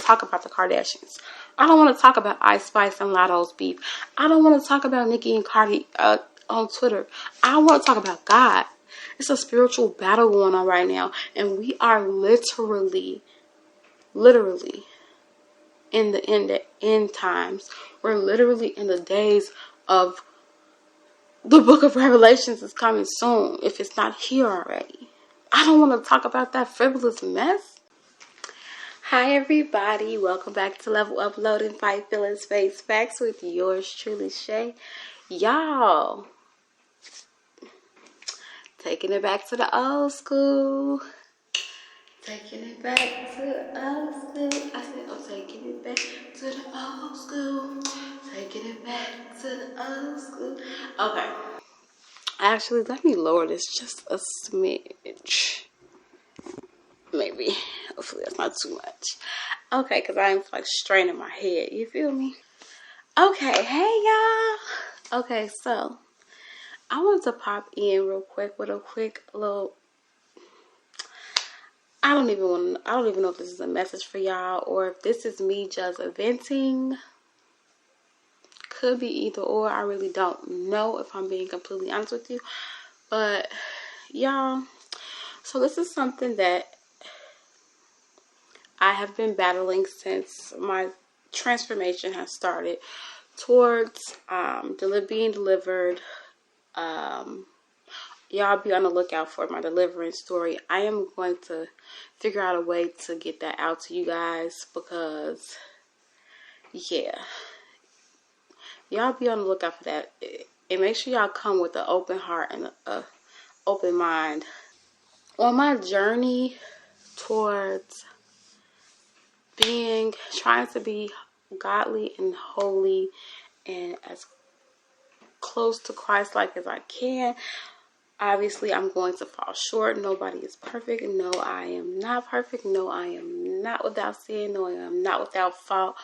to talk about the Kardashians. I don't want to talk about Ice Spice and Lotto's beef. I don't want to talk about Nicki and Cardi on Twitter. I want to talk about God. It's a spiritual battle going on right now, and we are literally in the end times. We're literally in the days of the book of Revelations is coming soon, if it's not here already. I don't want to talk about that frivolous mess. Hi everybody, welcome back to Level Uploading, Fight Feelings, Face Facts with yours truly, Shay. Y'all, taking it back to the old school. Taking it back to the old school. I said, I'm taking it back to the old school. Taking it back to the old school. Okay. Actually, let me lower this just a smidge. Maybe. Hopefully that's not too much. Okay, because I'm like straining my head. You feel me? Okay, hey y'all. Okay, so I wanted to pop in real quick with a quick little. I don't even know if this is a message for y'all or if this is me just venting. Could be either or. I really don't know, if I'm being completely honest with you. But y'all, so this is something that I have been battling since my transformation has started towards being delivered. Y'all be on the lookout for my deliverance story. I am going to figure out a way to get that out to you guys because, yeah, y'all be on the lookout for that. And make sure y'all come with an open heart and an open mind. On my journey towards trying to be godly and holy and as close to Christ-like as I can, obviously I'm going to fall short. Nobody is perfect. No, I am not perfect. No, I am not without sin. No, I am not without fault.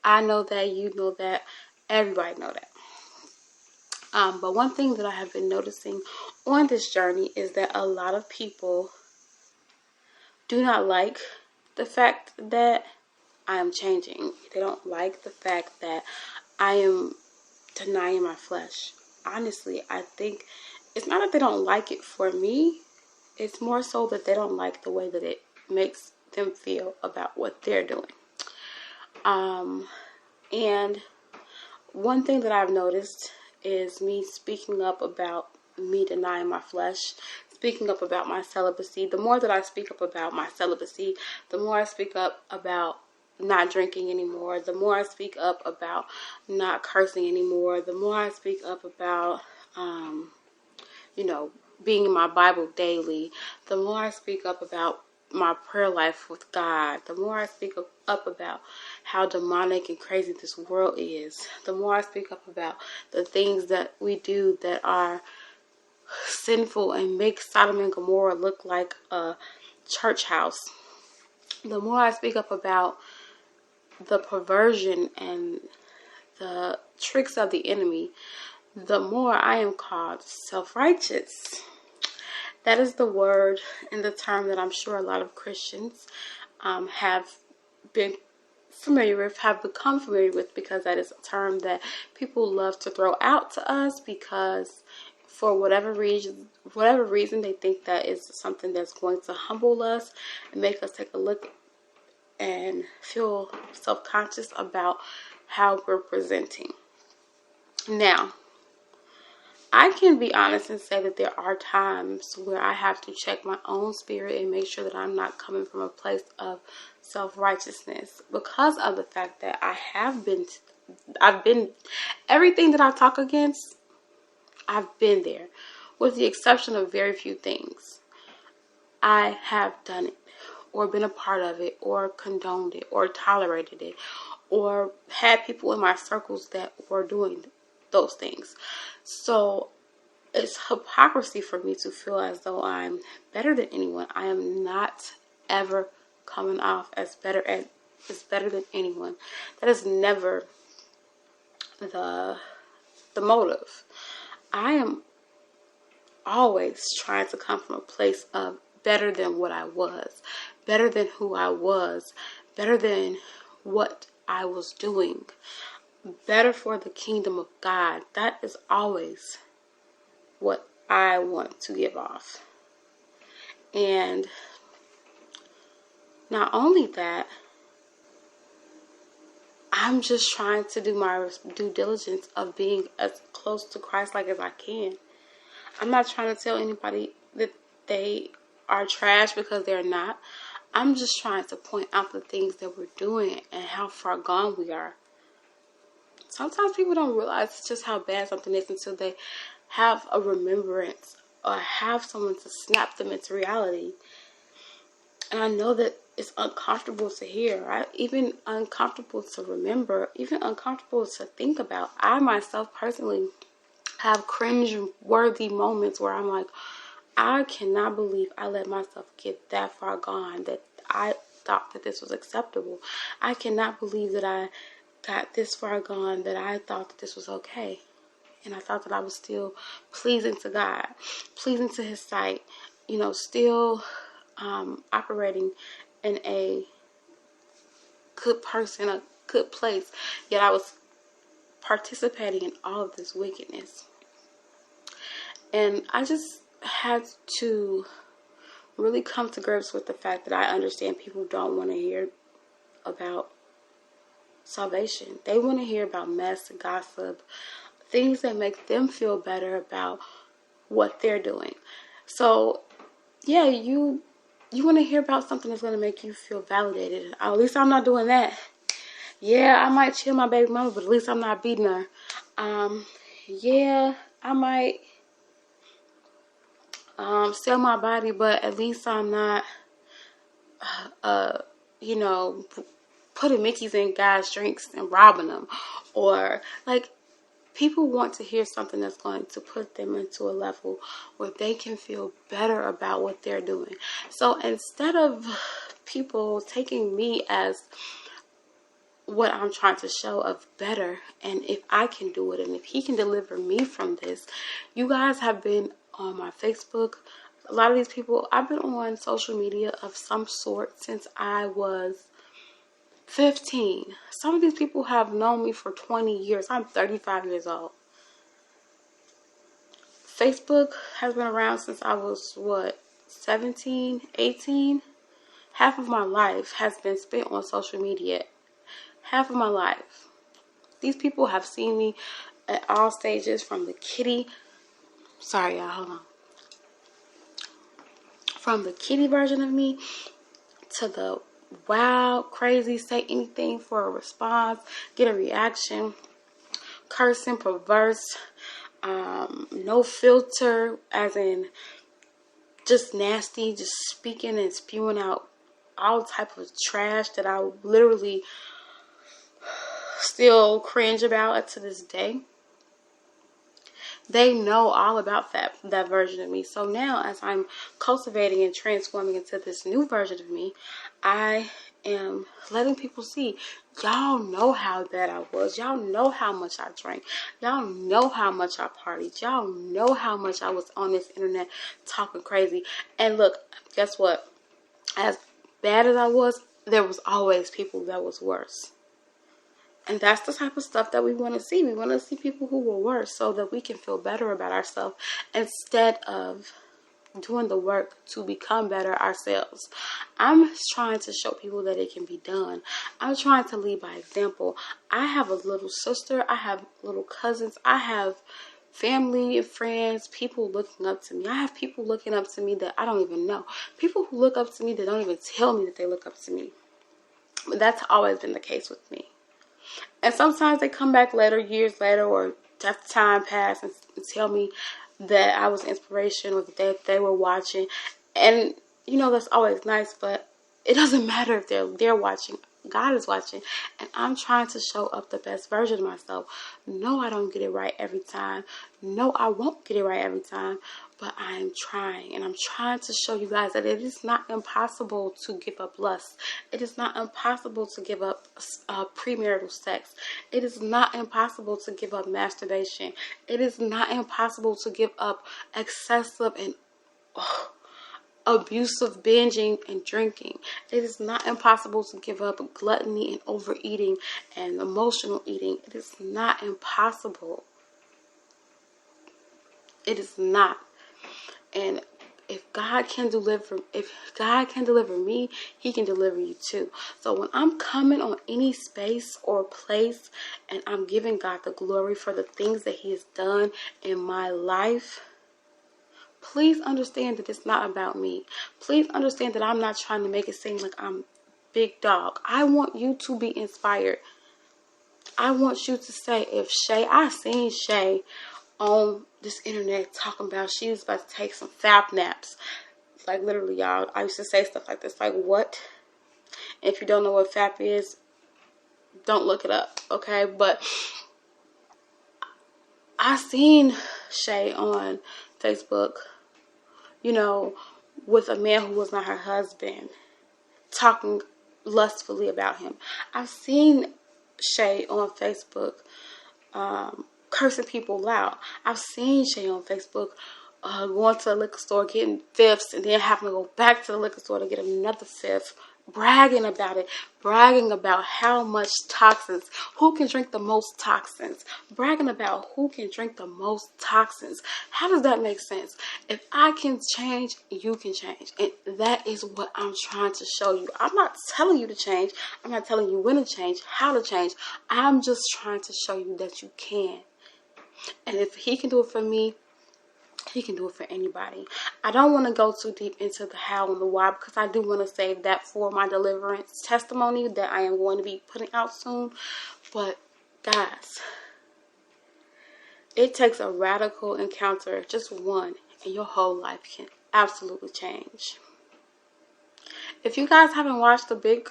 I know that. You know that. Everybody know that. But one thing that I have been noticing on this journey is that a lot of people do not like the fact that I am changing. They don't like the fact that I am denying my flesh. Honestly, I think it's not that they don't like it for me. It's more so that they don't like the way that it makes them feel about what they're doing. And one thing that I've noticed is me speaking up about me denying my flesh, speaking up about my celibacy. The more that I speak up about my celibacy, the more I speak up about not drinking anymore, the more I speak up about not cursing anymore, the more I speak up about, being in my Bible daily, the more I speak up about my prayer life with God, the more I speak up about how demonic and crazy this world is, the more I speak up about the things that we do that are sinful and make Sodom and Gomorrah look like a church house, the more I speak up about the perversion and the tricks of the enemy, the more I am called self-righteous. That is the word and the term that I'm sure a lot of Christians have been familiar with, have become familiar with, because that is a term that people love to throw out to us because for whatever reason they think that is something that's going to humble us and make us take a look and feel self-conscious about how we're presenting. Now, I can be honest and say that there are times where I have to check my own spirit and make sure that I'm not coming from a place of self-righteousness, because of the fact that I've been everything that I talk against, I've been there, with the exception of very few things. I have done it, or been a part of it, or condoned it, or tolerated it, or had people in my circles that were doing those things. So it's hypocrisy for me to feel as though I'm better than anyone. I am not ever coming off as better than anyone. That is never the motive. I am always trying to come from a place of better than what I was, better than who I was, better than what I was doing, better for the kingdom of God. That is always what I want to give off. And not only that, I'm just trying to do my due diligence of being as close to Christ-like as I can. I'm not trying to tell anybody that they are trash because they're not. I'm just trying to point out the things that we're doing and how far gone we are. Sometimes people don't realize just how bad something is until they have a remembrance or have someone to snap them into reality. And I know that it's uncomfortable to hear, right? Even uncomfortable to remember, even uncomfortable to think about. I myself personally have cringe-worthy moments where I'm like, I cannot believe I let myself get that far gone that I thought that this was acceptable. I cannot believe that I got this far gone that I thought that this was okay. And I thought that I was still pleasing to God, pleasing to His sight, still operating in a good person, a good place. Yet I was participating in all of this wickedness. And I just had to really come to grips with the fact that I understand people don't want to hear about salvation. They want to hear about mess, gossip, things that make them feel better about what they're doing. So, yeah, you want to hear about something that's going to make you feel validated. At least I'm not doing that. Yeah, I might chill my baby mama, but at least I'm not beating her. Yeah, I might sell my body, but at least I'm not, putting Mickeys in guys' drinks and robbing them. Or, people want to hear something that's going to put them into a level where they can feel better about what they're doing. So instead of people taking me as what I'm trying to show of better, and if I can do it, and if He can deliver me from this, you guys have been on my Facebook. A lot of these people, I've been on social media of some sort since I was 15. Some of these people have known me for 20 years. I'm 35 years old. Facebook has been around since I was, 17, 18? Half of my life has been spent on social media. Half of my life. These people have seen me at all stages, from the kitty. Sorry, y'all, hold on. From the kitty version of me to the wild, crazy, say anything for a response, get a reaction, cursing, perverse, no filter, as in just nasty, just speaking and spewing out all type of trash that I literally still cringe about to this day. They know all about that version of me. So now, as I'm cultivating and transforming into this new version of me, I am letting people see, y'all know how bad I was. Y'all know how much I drank. Y'all know how much I partied. Y'all know how much I was on this internet talking crazy. And look, guess what? As bad as I was, there was always people that was worse. And that's the type of stuff that we want to see. We want to see people who were worse so that we can feel better about ourselves instead of doing the work to become better ourselves. I'm trying to show people that it can be done. I'm trying to lead by example. I have a little sister. I have little cousins. I have family and friends, people looking up to me. I have people looking up to me that I don't even know. People who look up to me that don't even tell me that they look up to me. But that's always been the case with me. And sometimes they come back later, years later, or after time passed, and tell me that I was inspiration, or that they were watching. And, that's always nice, but it doesn't matter if they're watching. God is watching, and I'm trying to show up the best version of myself. No, I don't get it right every time. No, I won't get it right every time, but I am trying, and I'm trying to show you guys that it is not impossible to give up lust. It is not impossible to give up premarital sex. It is not impossible to give up masturbation. It is not impossible to give up excessive and abusive binging and drinking. It is not impossible to give up gluttony and overeating and emotional eating. It is not impossible. It is not. And if God can deliver me, he can deliver you too. So when I'm coming on any space or place and I'm giving God the glory for the things that he has done in my life, please understand that it's not about me. Please understand that I'm not trying to make it seem like I'm big dog. I want you to be inspired. I want you to say, if I seen Shay on this internet talking about she was about to take some fap naps. Like, literally, y'all, I used to say stuff like this. Like, what? If you don't know what fap is, don't look it up, okay? But I seen Shay on Facebook, you know, with a man who was not her husband, talking lustfully about him. I've seen Shay on Facebook cursing people out. I've seen Shay on Facebook going to the liquor store, getting fifths, and then having to go back to the liquor store to get another fifth, bragging about it, bragging about how much toxins, who can drink the most toxins, bragging about who can drink the most toxins. How does that make sense? If I can change, you can change. And that is what I'm trying to show you. I'm not telling you to change. I'm not telling you when to change, how to change. I'm just trying to show you that you can. And if he can do it for me, he can do it for anybody. I don't want to go too deep into the how and the why, because I do want to save that for my deliverance testimony that I am going to be putting out soon. But guys, it takes a radical encounter, just one, and your whole life can absolutely change. If you guys haven't watched the big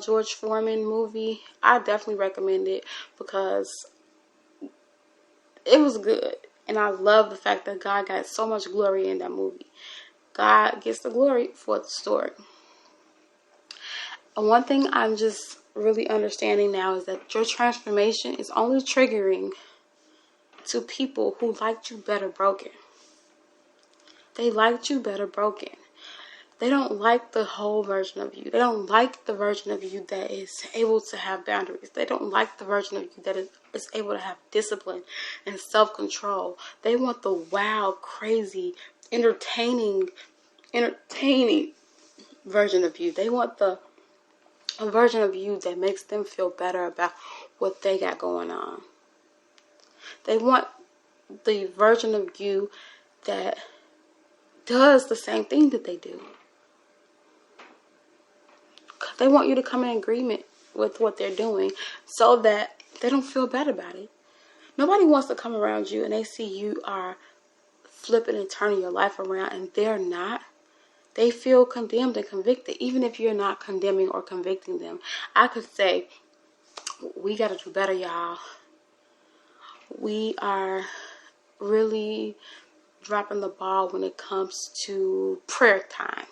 George Foreman movie, I definitely recommend it, because it was good. And I love the fact that God got so much glory in that movie. God gets the glory for the story. And one thing I'm just really understanding now is that your transformation is only triggering to people who liked you better broken. They liked you better broken. They don't like the whole version of you. They don't like the version of you that is able to have boundaries. They don't like the version of you that is able to have discipline and self-control. They want the wild, crazy, entertaining version of you. They want a version of you that makes them feel better about what they got going on. They want the version of you that does the same thing that they do. They want you to come in agreement with what they're doing so that they don't feel bad about it. Nobody wants to come around you and they see you are flipping and turning your life around and they're not. They feel condemned and convicted, even if you're not condemning or convicting them. I could say, we got to do better, y'all. We are really dropping the ball when it comes to prayer time.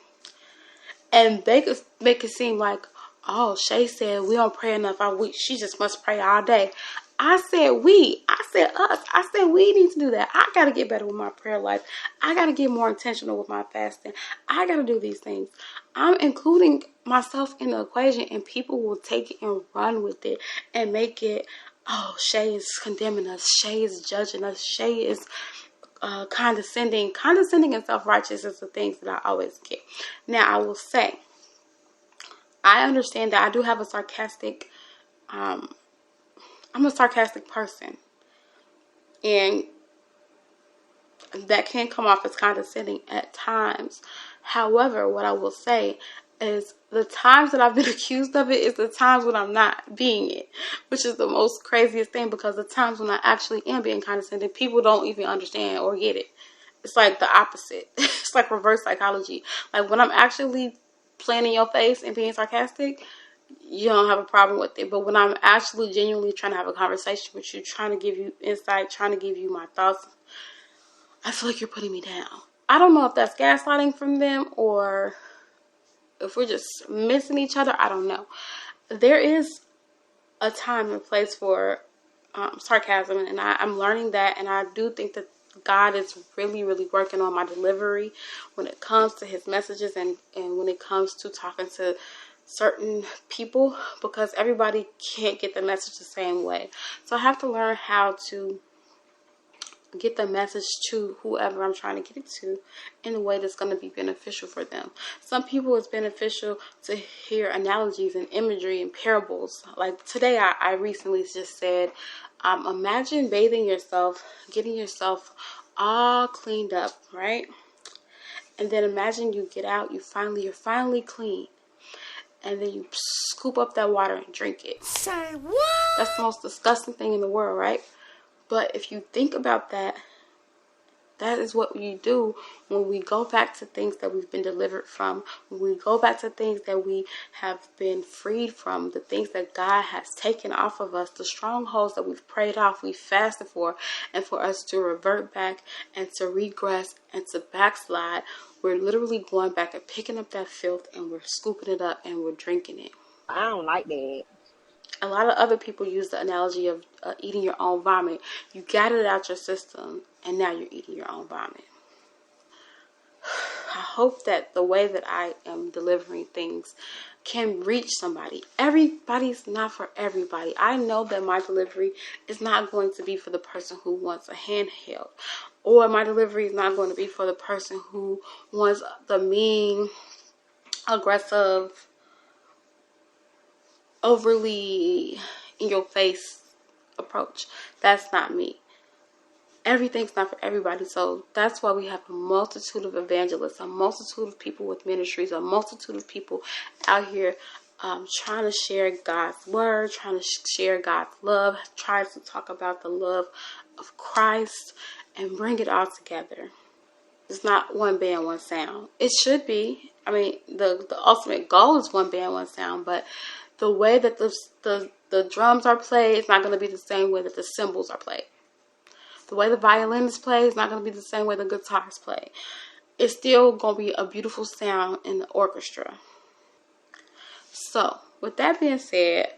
And they could make it seem like, oh, Shay said we don't pray enough. She just must pray all day. I said we. I said us. I said we need to do that. I got to get better with my prayer life. I got to get more intentional with my fasting. I got to do these things. I'm including myself in the equation, and people will take it and run with it and make it, oh, Shay is condemning us. Shay is judging us. Shay is condescending and self-righteous is the things that I always get. Now, I will say, I understand that I do have a sarcastic, I'm a sarcastic person, and that can come off as condescending at times. However, what I will say is the times that I've been accused of it is the times when I'm not being it, which is the most craziest thing, because the times when I actually am being condescending, people don't even understand or get it. It's like the opposite. It's like reverse psychology. Like when I'm actually playing in your face and being sarcastic, you don't have a problem with it. But when I'm actually genuinely trying to have a conversation with you, trying to give you insight, trying to give you my thoughts, I feel like you're putting me down. I don't know if that's gaslighting from them or if we're just missing each other. I don't know. There is a time and place for sarcasm, and I'm learning that, and I do think that God is really, really working on my delivery when it comes to his messages and when it comes to talking to certain people, because everybody can't get the message the same way. So I have to learn how to get the message to whoever I'm trying to get it to in a way that's going to be beneficial for them. Some people it's beneficial to hear analogies and imagery and parables. Like today I recently just said, imagine bathing yourself, getting yourself all cleaned up, right? And then imagine you get out, you're finally clean. And then you scoop up that water and drink it. Say what? That's the most disgusting thing in the world, right? But if you think about that, that is what you do when we go back to things that we've been delivered from, when we go back to things that we have been freed from, the things that God has taken off of us, the strongholds that we've prayed off, we fasted for, and for us to revert back and to regress and to backslide, we're literally going back and picking up that filth and we're scooping it up and we're drinking it. I don't like that. A lot of other people use the analogy of eating your own vomit. You got it out your system, and now you're eating your own vomit. I hope that the way that I am delivering things can reach somebody. Everybody's not for everybody. I know that my delivery is not going to be for the person who wants a handheld, or my delivery is not going to be for the person who wants the mean, aggressive, overly in your face approach. That's not me. Everything's not for everybody. So that's why we have a multitude of evangelists, a multitude of people with ministries, a multitude of people out here trying to share God's word, trying to share God's love, trying to talk about the love of Christ and bring it all together. It's not one band, one sound. It should be. I mean, the ultimate goal is one band, one sound, but the way that the drums are played is not going to be the same way that the cymbals are played. The way the violin is played is not going to be the same way the guitar is played. It's still going to be a beautiful sound in the orchestra. So, with that being said,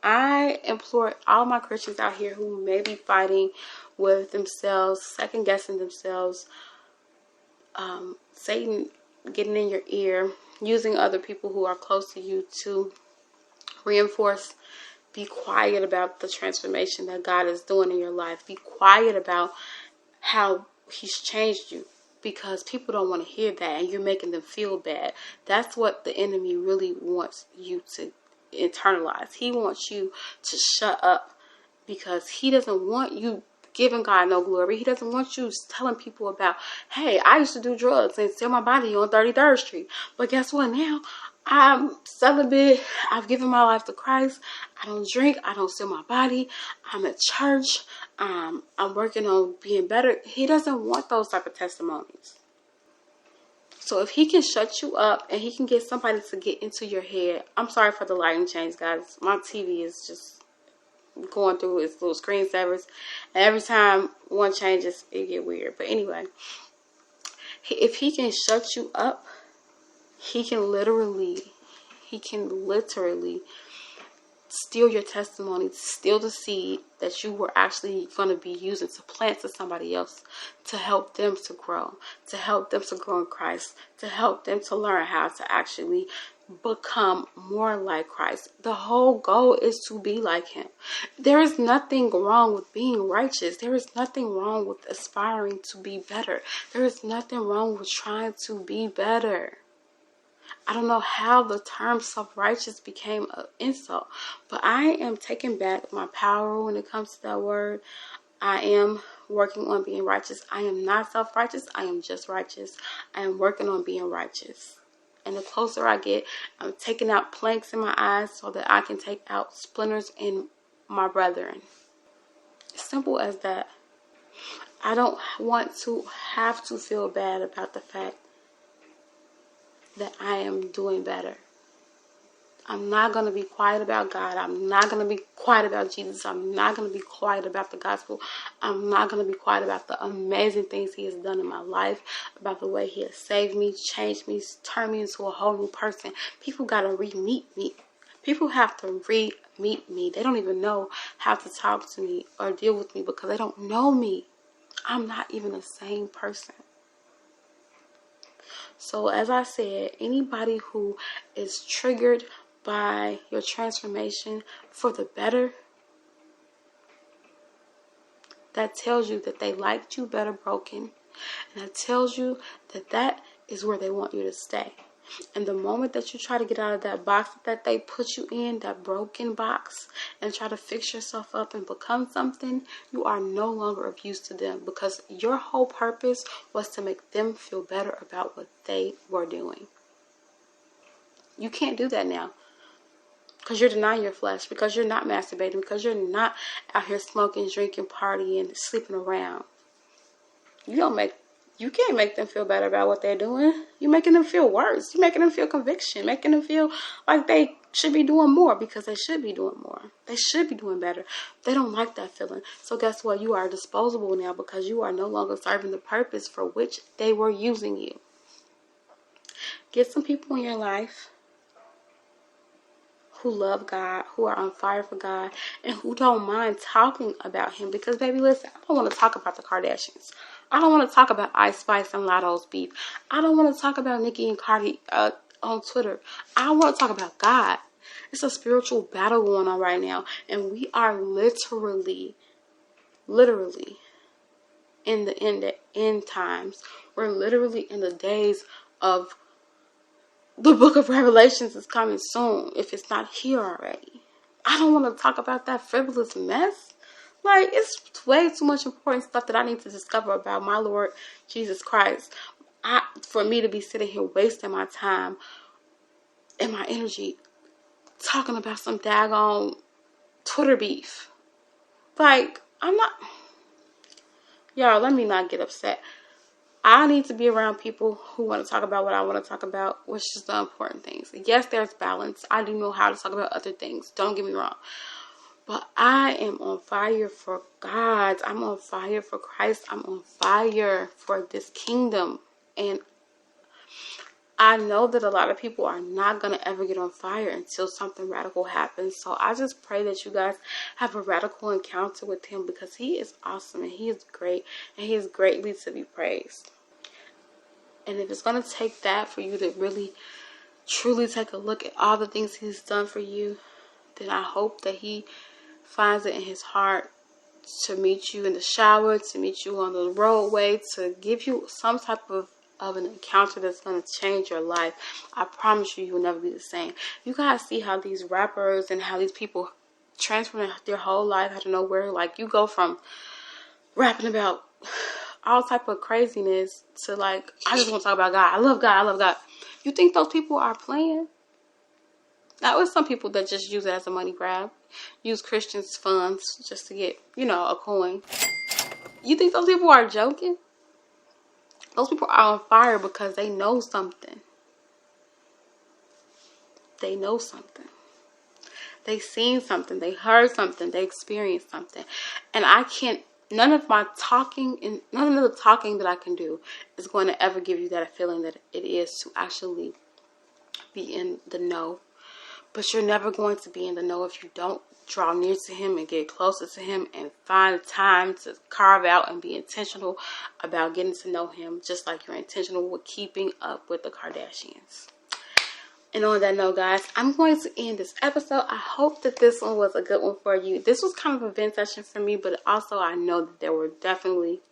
I implore all my Christians out here who may be fighting with themselves, second guessing themselves, Satan getting in your ear, using other people who are close to you to reinforce. Be quiet about the transformation that God is doing in your life. Be quiet about how he's changed you, because people don't want to hear that and you're making them feel bad. That's what the enemy really wants you to internalize. He wants you to shut up because he doesn't want you giving God no glory. He doesn't want you telling people about, hey, I used to do drugs and sell my body on 33rd Street. But guess what? Now I'm celibate. I've given my life to Christ. I don't drink. I don't sell my body. I'm at church. I'm working on being better. He doesn't want those type of testimonies. So if he can shut you up and he can get somebody to get into your head. I'm sorry for the lighting change, guys. My TV is just going through its little screensavers, and every time one changes it get weird. But anyway, if he can shut you up, he can literally steal your testimony, steal the seed that you were actually going to be using to plant to somebody else, to help them to grow in Christ, to help them to learn how to actually become more like Christ. The whole goal is to be like him. There is nothing wrong with being righteous. There is nothing wrong with aspiring to be better. There is nothing wrong with trying to be better. I don't know how the term self-righteous became an insult, but I am taking back my power when it comes to that word. I am working on being righteous. I am not self-righteous. I am just righteous. I am working on being righteous. And the closer I get, I'm taking out planks in my eyes so that I can take out splinters in my brethren. Simple as that. I don't want to have to feel bad about the fact that I am doing better. I'm not going to be quiet about God. I'm not going to be quiet about Jesus. I'm not going to be quiet about the gospel. I'm not going to be quiet about the amazing things he has done in my life, about the way he has saved me, changed me, turned me into a whole new person. People got to re-meet me. People have to re-meet me. They don't even know how to talk to me or deal with me because they don't know me. I'm not even the same person. So as I said, anybody who is triggered by your transformation for the better, that tells you that they liked you better broken. And that tells you that that is where they want you to stay. And the moment that you try to get out of that box that they put you in, that broken box, and try to fix yourself up and become something, you are no longer of use to them, because your whole purpose was to make them feel better about what they were doing. You can't do that now, because you're denying your flesh, because you're not masturbating, because you're not out here smoking, drinking, partying, sleeping around. You can't make them feel better about what they're doing. You're making them feel worse. You're making them feel conviction, making them feel like they should be doing more, because they should be doing more. They should be doing better. They don't like that feeling. So guess what? You are disposable now, because you are no longer serving the purpose for which they were using you. Get some people in your life who love God, who are on fire for God, and who don't mind talking about Him. Because, baby, listen, I don't want to talk about the Kardashians. I don't want to talk about Ice Spice and Lotto's beef. I don't want to talk about Nicki and Cardi on Twitter. I want to talk about God. It's a spiritual battle going on right now, and we are literally in the end times. We're literally in the days of the book of Revelations is coming soon, if it's not here already. I don't want to talk about that frivolous mess. Like, it's way too much important stuff that I need to discover about my Lord Jesus Christ for me to be sitting here wasting my time and my energy talking about some daggone Twitter beef. Like, I'm not... Y'all, let me not get upset. I need to be around people who want to talk about what I want to talk about, which is the important things. Yes, there's balance. I do know how to talk about other things. Don't get me wrong. But I am on fire for God. I'm on fire for Christ. I'm on fire for this kingdom. And I know that a lot of people are not going to ever get on fire until something radical happens. So I just pray that you guys have a radical encounter with Him, because He is awesome and He is great and He is greatly to be praised. And if it's going to take that for you to really, truly take a look at all the things He's done for you, then I hope that He finds it in His heart to meet you in the shower, to meet you on the roadway, to give you some type of an encounter that's going to change your life. I promise you, you will never be the same. You guys see how these rappers and how these people transform their whole life out of nowhere. Like, you go from rapping about all type of craziness to, like, I just want to talk about God. I love God. I love God. You think those people are playing? Now, there's some people that just use it as a money grab. Use Christians' funds just to get, a coin. You think those people are joking? Those people are on fire because they know something. They know something. They seen something. They heard something. They experienced something. And none of the talking that I can do is going to ever give you that feeling that it is to actually be in the know. But you're never going to be in the know if you don't draw near to Him and get closer to Him and find time to carve out and be intentional about getting to know Him, just like you're intentional with keeping up with the Kardashians. And on that note, guys, I'm going to end this episode. I hope that this one was a good one for you. This was kind of a vent session for me, but also I know that there were definitely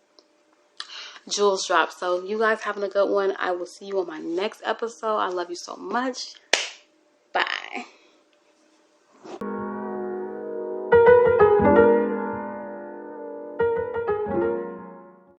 jewels dropped. So you guys having a good one. I will see you on my next episode. I love you so much.